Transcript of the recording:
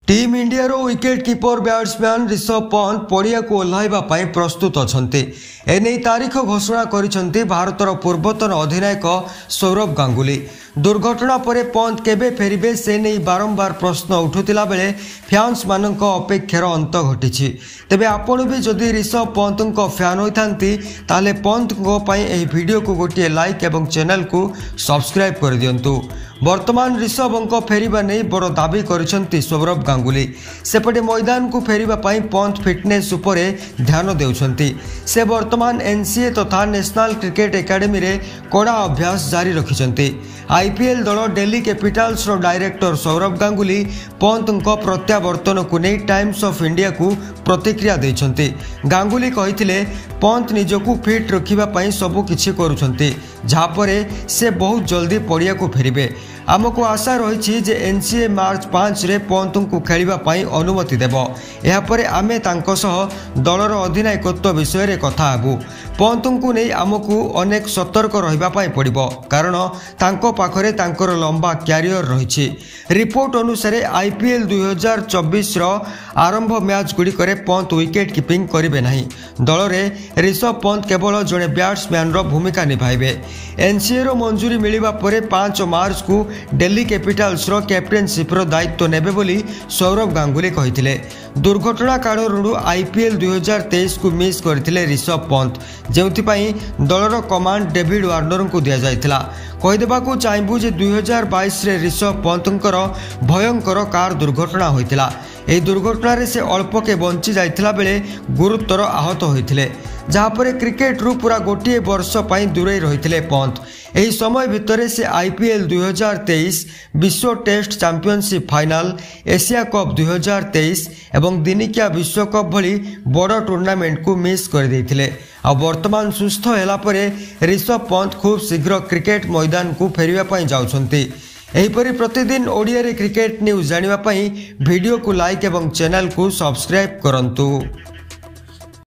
Team India रो wicket keeper batsman Rishabh Pant पड़िया को ओह्लैवा प्रस्तुत अछंती। एने तारीख घोषणा करिसंती भारतर पूर्वतन अधिनायक सौरभ गांगुली। दुर्घटना परे पंत केबे फेरिबे से नहीं बारंबार प्रश्न उठुतिला बेले फैंस मानक अपेक्षार अंत घटिछि। तेबे आपण भी जदि ऋषभ पंत फैन होइथांती ताले पंत एही वीडियो को गोटे लाइक एवं चैनल को सब्सक्राइब कर दियंतु। वर्तमान ऋषभ फेरिबा नहीं बड़ दाबी करिसंती सौरभ गांगुली। सेपटे मैदान को फेरिबा पई पंत फिटनेस उपरे ध्यान देउछंती। से वर्तमान एनसीए तथा नेशनल क्रिकेट एकेडमी रे कड़ा अभ्यास जारी रखिछंती। आईपीएल दल दिल्ली कैपिटल्स रो डायरेक्टर सौरभ गांगुली पंत प्रत्यावर्तन को नहीं टाइम्स ऑफ इंडिया को प्रतिक्रिया देइछंती। गांगुली कहिथिले पंत निजको फिट रखिबा पई सबु किछि करूछंती, जापरे से बहुत जल्दी पड़िया को फेरिबे। आमको आशा रही जे एनसीए मार्च 5 रे पंत को खेलिबा पई अनुमति देबो। एहा परे आमे तांको सह दलर अधिनायकत्व विषय रे कथा हेबु। पंत को नहीं आमको अनेक सतर्क रहिबा पई पड़िबो, कारण तांको पाखरे तांकर लंबा क्यारियर रहिछि। रिपोर्ट अनुसार आईपीएल 2024 रो आरंभ मैच गुड़िकरे पंत विकेट कीपिंग करिवे नहीं। दल रे ऋषभ पंत केवल जड़े बैट्समैन रो भूमिका निभाइबे। एनसीए रो मंजूरी मिलिबा परे 5 मार्च को दिल्ली कैपिटल्स रो कैप्टेनशिप रो दायित्व नेबे बोली सौरभ गांगुली कहिथिले। दुर्घटना कारण आईपीएल 2023 को मिस करथिले ऋषभ पंत, जेउथिपाई दलर कमांड डेविड वार्नर को दिया जायथिला। कहिदेबाकू चाहबू जे 2022 रे ऋषभ पंतंकर भयंकर कार दुर्घटना होइतिला। एही दुर्घटना से अल्प के बंची जाइथिला बेले गुरुतर आहत होइथिले, जहाँपर क्रिकेट रु पूरा गोटे वर्ष पई दूरे रहिथिले पंत। एही समय भितरे से आईपीएल 2023, विश्व test championship final, Asia cup 2023 एवं दिनिकिया विश्व कप भली बड़ टूर्नामेंट को मिस कर देथिले। आ वर्तमान सुस्थ होला परे ऋषभ पंत खूब शीघ्र क्रिकेट मैदान को फेरिबा पई जाउछंती। एहीपरि प्रतिदिन ओडिया रे क्रिकेट न्यूज जानिबा पई वीडियो को लाइक एवं चैनल को सब्सक्राइब करंतु।